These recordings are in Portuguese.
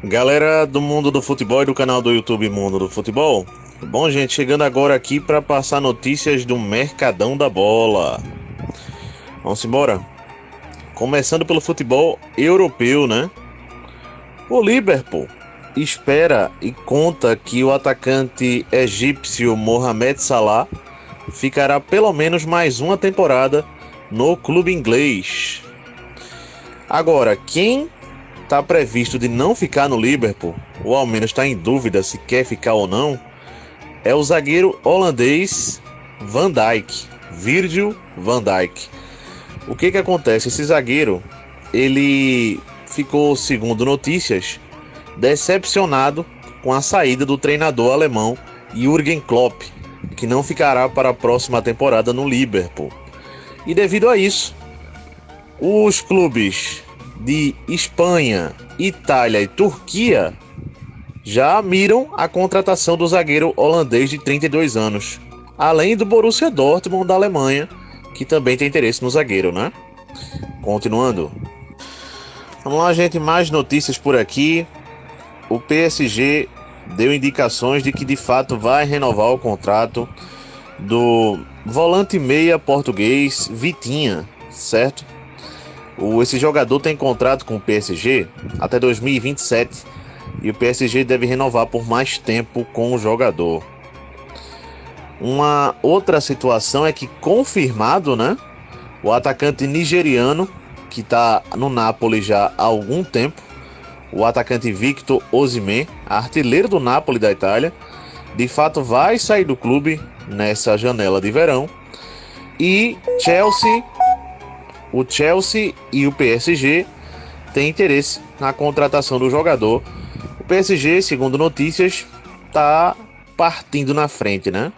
Galera do mundo do futebol e do canal do YouTube Mundo do Futebol. Bom, gente, chegando agora aqui para passar notícias do Mercadão da Bola. Vamos embora. Começando pelo futebol europeu, né? O Liverpool espera e conta que o atacante egípcio Mohamed Salah ficará pelo menos mais uma temporada no clube inglês. Agora, quem está previsto de não ficar no Liverpool, ou ao menos está em dúvida se quer ficar ou não, é o zagueiro holandês Van Dijk, Virgil van Dijk. O que acontece? Esse zagueiro, ele ficou, segundo notícias, decepcionado com a saída do treinador alemão Jürgen Klopp, que não ficará para a próxima temporada no Liverpool. E devido a isso, os clubes de Espanha, Itália e Turquia já miram a contratação do zagueiro holandês de 32 anos, além do Borussia Dortmund da Alemanha, que também tem interesse no zagueiro, né? Continuando. Vamos lá, gente, mais notícias por aqui. O PSG deu indicações de que de fato vai renovar o contrato do volante meia português Vitinha, certo? Esse jogador tem contrato com o PSG até 2027 e o PSG deve renovar por mais tempo com o jogador. Uma outra situação é que, confirmado, né, o atacante nigeriano, que está no Napoli já há algum tempo, o atacante Victor Osimhen, artilheiro do Napoli da Itália, de fato vai sair do clube nessa janela de verão. E o Chelsea e o PSG têm interesse na contratação do jogador. O PSG, segundo notícias, está partindo na frente, né?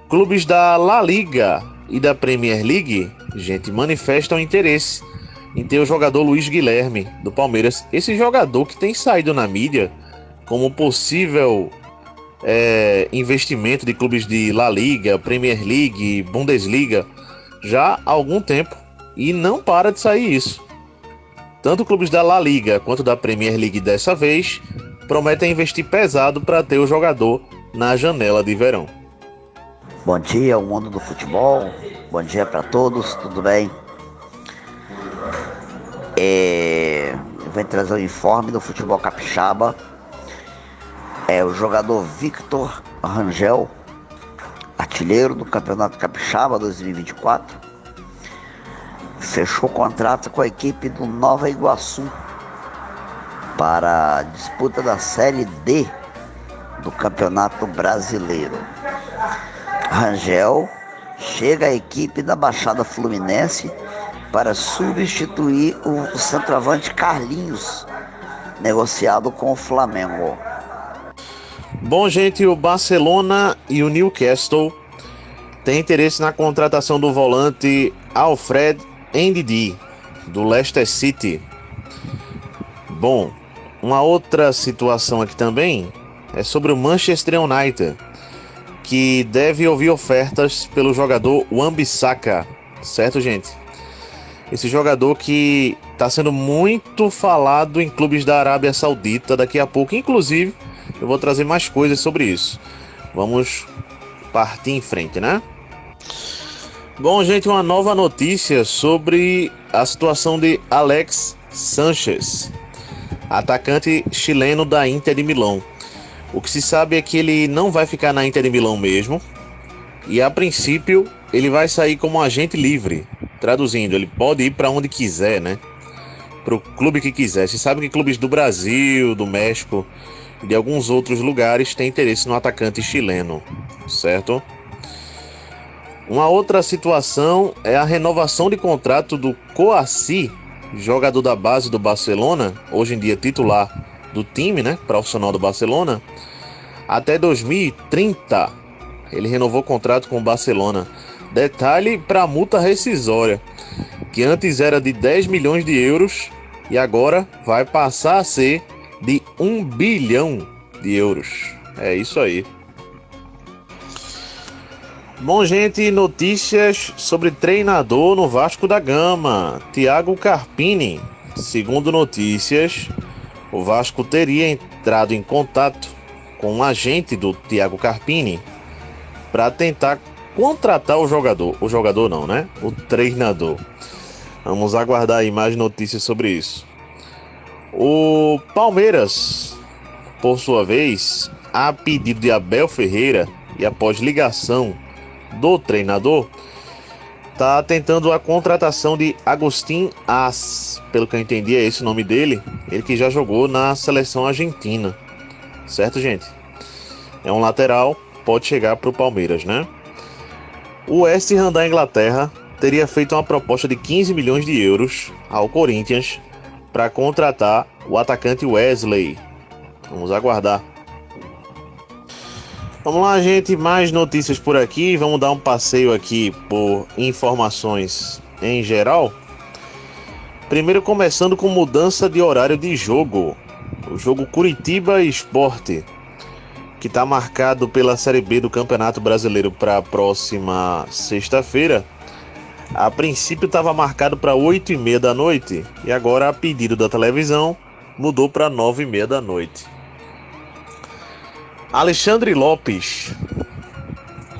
Clubes da La Liga e da Premier League, gente, manifestam interesse em ter o jogador Luiz Guilherme, do Palmeiras. Esse jogador que tem saído na mídia como possível investimento de clubes de La Liga, Premier League, Bundesliga, já há algum tempo. E não para de sair isso. Tanto clubes da La Liga quanto da Premier League dessa vez prometem investir pesado para ter o jogador na janela de verão. Bom dia, o mundo do futebol. Bom dia para todos, tudo bem? Eu vou trazer o informe do futebol capixaba. O jogador Victor Rangel, artilheiro do Campeonato Capixaba 2024, fechou contrato com a equipe do Nova Iguaçu para a disputa da Série D do Campeonato Brasileiro. Rangel chega à equipe da Baixada Fluminense para substituir o centroavante Carlinhos, negociado com o Flamengo. Bom, gente, o Barcelona e o Newcastle têm interesse na contratação do volante Alfred Ndidi, do Leicester City. Bom, uma outra situação aqui também é sobre o Manchester United, que deve ouvir ofertas pelo jogador Wan-Bissaka, certo, gente? Esse jogador que está sendo muito falado em clubes da Arábia Saudita daqui a pouco. Inclusive, eu vou trazer mais coisas sobre isso. Vamos partir em frente, né? Bom, gente, uma nova notícia sobre a situação de Alex Sánchez, atacante chileno da Inter de Milão. O que se sabe é que ele não vai ficar na Inter de Milão mesmo, e a princípio ele vai sair como agente livre. Traduzindo, ele pode ir para onde quiser, né? Para o clube que quiser. Se sabe que clubes do Brasil, do México e de alguns outros lugares têm interesse no atacante chileno, certo? Uma outra situação é a renovação de contrato do Kouassi, jogador da base do Barcelona, hoje em dia titular do time, né, profissional do Barcelona, até 2030. Ele renovou o contrato com o Barcelona. Detalhe para a multa rescisória, que antes era de 10 milhões de euros e agora vai passar a ser de 1 bilhão de euros. É isso aí. Bom, gente, notícias sobre treinador no Vasco da Gama. Thiago Carpini. Segundo notícias, o Vasco teria entrado em contato com um agente do Thiago Carpini para tentar contratar o jogador. O jogador não, né? O treinador. Vamos aguardar aí mais notícias sobre isso. O Palmeiras, por sua vez, a pedido de Abel Ferreira e após ligação do treinador, está tentando a contratação de Agustín As. Pelo que eu entendi, é esse o nome dele. Ele que já jogou na seleção argentina. Certo, gente? É um lateral, pode chegar para o Palmeiras, né? O West Ham da Inglaterra teria feito uma proposta de 15 milhões de euros ao Corinthians para contratar o atacante Wesley. Vamos aguardar. Vamos lá, gente, mais notícias por aqui. Vamos dar um passeio aqui por informações em geral. Primeiro começando com mudança de horário de jogo. O jogo Curitiba Sport, que está marcado pela Série B do Campeonato Brasileiro para a próxima sexta-feira. A princípio estava marcado para 8h30 da noite e agora, a pedido da televisão, mudou para 9h30 da noite. Alexandre Lopes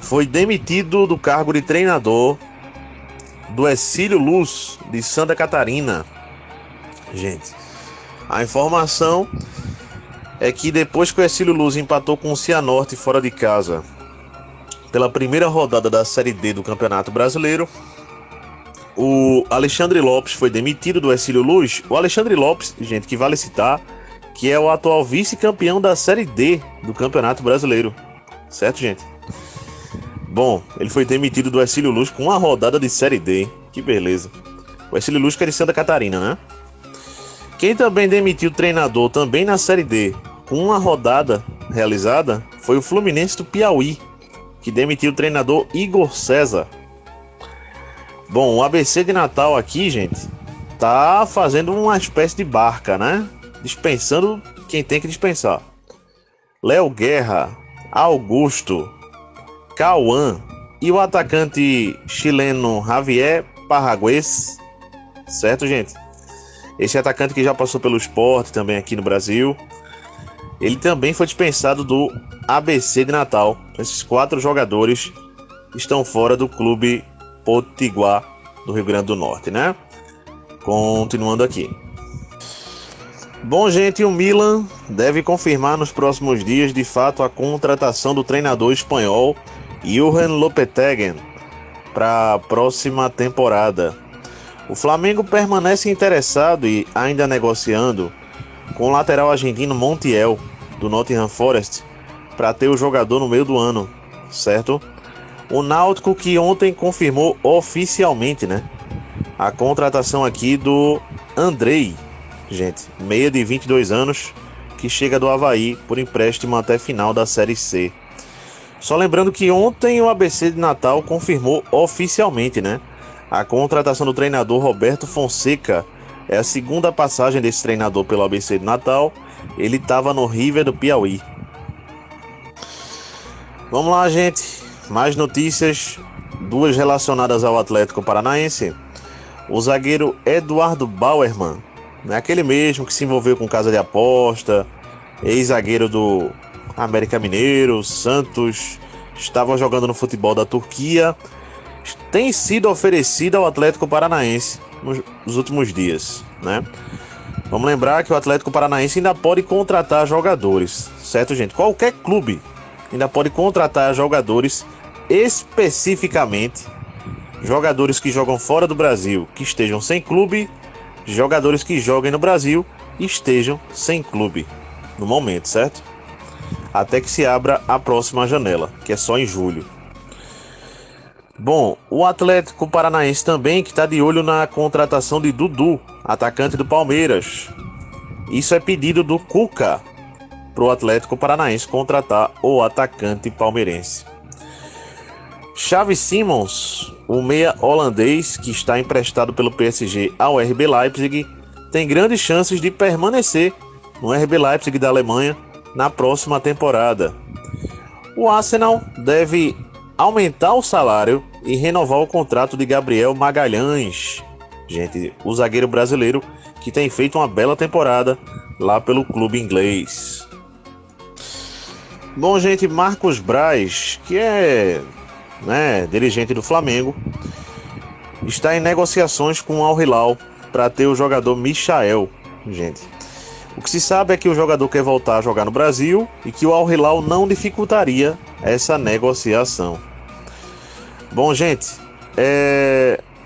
foi demitido do cargo de treinador do Hercílio Luz de Santa Catarina. Gente, a informação é que depois que o Hercílio Luz empatou com o Cianorte fora de casa pela primeira rodada da Série D do Campeonato Brasileiro, o Alexandre Lopes foi demitido do Hercílio Luz. O Alexandre Lopes, gente, que vale citar, que é o atual vice-campeão da Série D do Campeonato Brasileiro. Certo, gente? Bom, ele foi demitido do Hercílio Luz com uma rodada de Série D. Que beleza. O Hercílio Luz que é de Santa Catarina, né? Quem também demitiu o treinador também na Série D com uma rodada realizada foi o Fluminense do Piauí, que demitiu o treinador Igor César. Bom, o ABC de Natal aqui, gente, tá fazendo uma espécie de barca, né? Dispensando quem tem que dispensar. Léo Guerra, Augusto, Cauã e o atacante chileno Javier Parragués. Certo, gente? Esse atacante que já passou pelo Sport também aqui no Brasil. Ele também foi dispensado do ABC de Natal. Esses 4 jogadores estão fora do clube Potiguar do Rio Grande do Norte, né? Continuando aqui. Bom, gente, o Milan deve confirmar nos próximos dias, de fato, a contratação do treinador espanhol Johan Lopetegui para a próxima temporada. O Flamengo permanece interessado e ainda negociando com o lateral argentino Montiel, do Nottingham Forest, para ter o jogador no meio do ano, certo? O Náutico que ontem confirmou oficialmente, né, a contratação aqui do Andrei, gente, meia de 22 anos, que chega do Avaí por empréstimo até final da Série C. Só lembrando que ontem o ABC de Natal confirmou oficialmente, né, a contratação do treinador Roberto Fonseca. É a segunda passagem desse treinador pelo ABC de Natal. Ele estava no River do Piauí. Vamos lá, gente. Mais notícias, 2 relacionadas ao Atlético Paranaense. O zagueiro Eduardo Bauerman, né, aquele mesmo que se envolveu com casa de aposta, ex-zagueiro do América Mineiro, Santos, estava jogando no futebol da Turquia, tem sido oferecido ao Atlético Paranaense nos últimos dias, né? Vamos lembrar que o Atlético Paranaense ainda pode contratar jogadores, certo, gente? Qualquer clube ainda pode contratar jogadores, especificamente jogadores que jogam fora do Brasil, que estejam sem clube, jogadores que joguem no Brasil e estejam sem clube no momento, certo? Até que se abra a próxima janela, que é só em julho. Bom, o Atlético Paranaense também que está de olho na contratação de Dudu, atacante do Palmeiras. Isso é pedido do Cuca para o Atlético Paranaense contratar o atacante palmeirense. Xavi Simons, o meia holandês que está emprestado pelo PSG ao RB Leipzig, tem grandes chances de permanecer no RB Leipzig da Alemanha na próxima temporada. O Arsenal deve aumentar o salário e renovar o contrato de Gabriel Magalhães, gente, o zagueiro brasileiro que tem feito uma bela temporada lá pelo clube inglês. Bom, gente, Marcos Braz, que é dirigente do Flamengo, está em negociações com o Al Hilal para ter o jogador Michael, gente. O que se sabe é que o jogador quer voltar a jogar no Brasil e que o Al Hilal não dificultaria essa negociação. Bom, gente,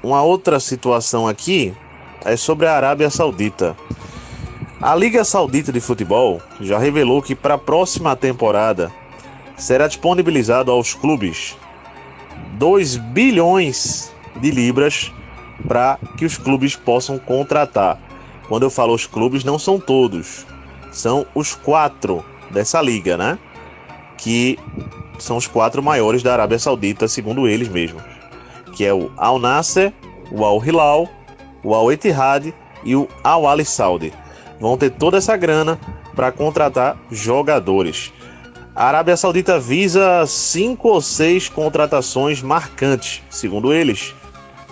uma outra situação aqui é sobre a Arábia Saudita. A Liga Saudita de Futebol já revelou que para a próxima temporada será disponibilizado aos clubes 2 bilhões de libras para que os clubes possam contratar. Quando eu falo os clubes, não são todos, são os 4 dessa liga, né? Que são os 4 maiores da Arábia Saudita, segundo eles mesmos, que é o Al Nassr, o Al Hilal, o Al Ittihad e o Al Ahly Saudi. Vão ter toda essa grana para contratar jogadores. A Arábia Saudita visa 5 ou 6 contratações marcantes, segundo eles,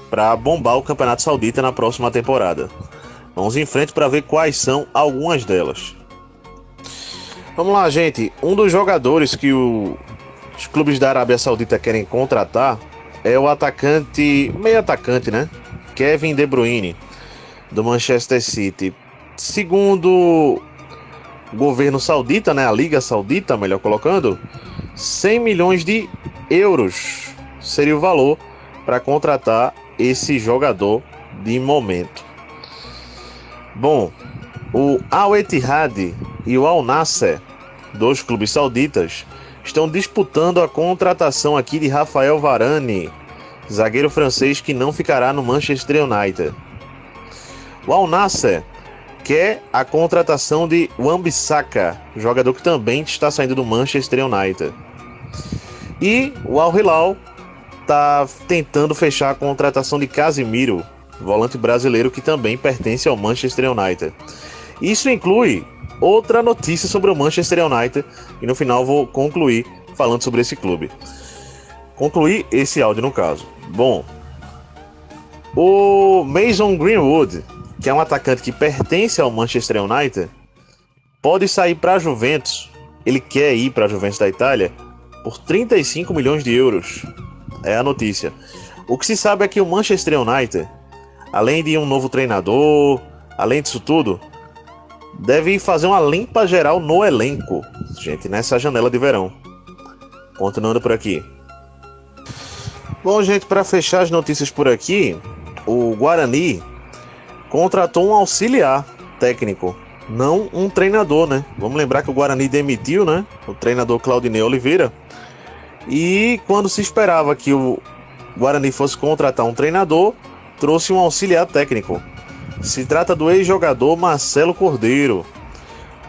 para bombar o Campeonato Saudita na próxima temporada. Vamos em frente para ver quais são algumas delas. Vamos lá, gente. Um dos jogadores que os clubes da Arábia Saudita querem contratar é o meio atacante, né? Kevin De Bruyne, do Manchester City. Segundo o governo saudita, né? A Liga Saudita, melhor colocando, 100 milhões de euros seria o valor para contratar esse jogador de momento. Bom, o Al Ittihad e o Al Nassr, 2 clubes sauditas, estão disputando a contratação aqui de Rafael Varane, zagueiro francês que não ficará no Manchester United. O Al Nassr quer a contratação de Wan-Bissaka, jogador que também está saindo do Manchester United. E o Al Hilal está tentando fechar a contratação de Casemiro, volante brasileiro que também pertence ao Manchester United. Isso inclui outra notícia sobre o Manchester United e no final vou concluir falando sobre esse clube. Concluir esse áudio no caso. Bom, o Mason Greenwood, que é um atacante que pertence ao Manchester United, pode sair para a Juventus. Ele quer ir para a Juventus da Itália por 35 milhões de euros. É a notícia. O que se sabe é que o Manchester United, além de um novo treinador, além disso tudo, deve fazer uma limpa geral no elenco, gente, nessa janela de verão. Continuando por aqui. Bom, gente, para fechar as notícias por aqui, o Guarani contratou um auxiliar técnico, não um treinador, né? Vamos lembrar que o Guarani demitiu, né, o treinador Claudinei Oliveira. E quando se esperava que o Guarani fosse contratar um treinador, trouxe um auxiliar técnico. Se trata do ex-jogador Marcelo Cordeiro,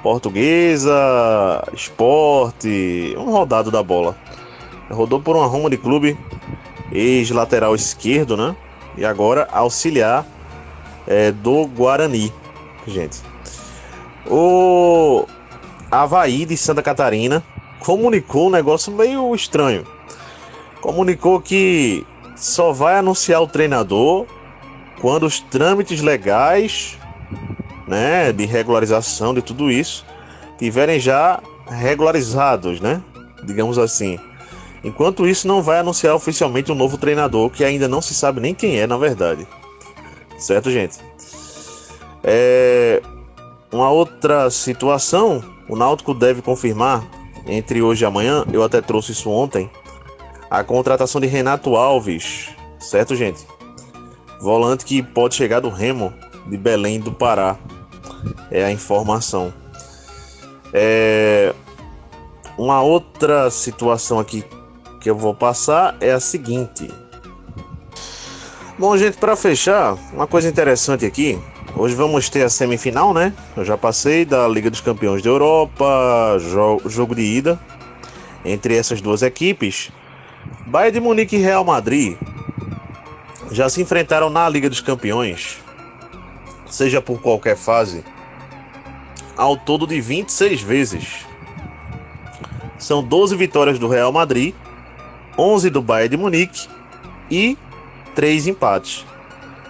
Portuguesa, Sport, um rodado da bola. Rodou por uma Roma de clube, ex-lateral esquerdo, né? E agora auxiliar do Guarani, gente. O Avaí de Santa Catarina comunicou um negócio meio estranho. Comunicou que só vai anunciar o treinador quando os trâmites legais, né, de regularização de tudo isso tiverem já regularizados, né, digamos assim. Enquanto isso, não vai anunciar oficialmente um novo treinador, que ainda não se sabe nem quem é, na verdade. Certo, gente? Uma outra situação, o Náutico deve confirmar entre hoje e amanhã, eu até trouxe isso ontem, a contratação de Renato Alves, certo, gente? Volante que pode chegar do Remo de Belém do Pará, é a informação. Uma outra situação aqui que eu vou passar é a seguinte. Bom, gente, para fechar, uma coisa interessante aqui. Hoje vamos ter a semifinal, né? Eu já passei da Liga dos Campeões da Europa, jogo de ida entre essas duas equipes. Bayern de Munique e Real Madrid já se enfrentaram na Liga dos Campeões, seja por qualquer fase, ao todo de 26 vezes. São 12 vitórias do Real Madrid, 11 do Bayern de Munique e 3 empates.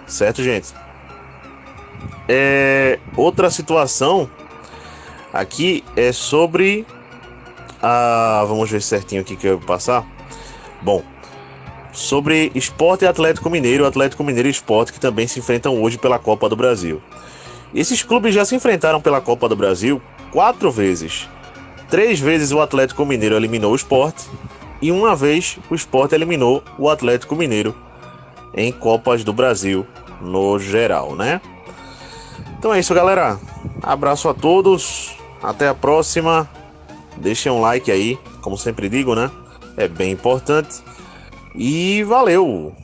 Certo, gente? Outra situação aqui é sobre vamos ver certinho aqui que eu vou passar. Bom, sobre Sport e Atlético Mineiro, Atlético Mineiro e Sport, que também se enfrentam hoje pela Copa do Brasil. Esses clubes já se enfrentaram pela Copa do Brasil 4 vezes. 3 vezes o Atlético Mineiro eliminou o Sport e uma vez o Sport eliminou o Atlético Mineiro em Copas do Brasil no geral, né? Então é isso, galera. Abraço a todos. Até a próxima. Deixem um like aí, como sempre digo, né? É bem importante. E valeu!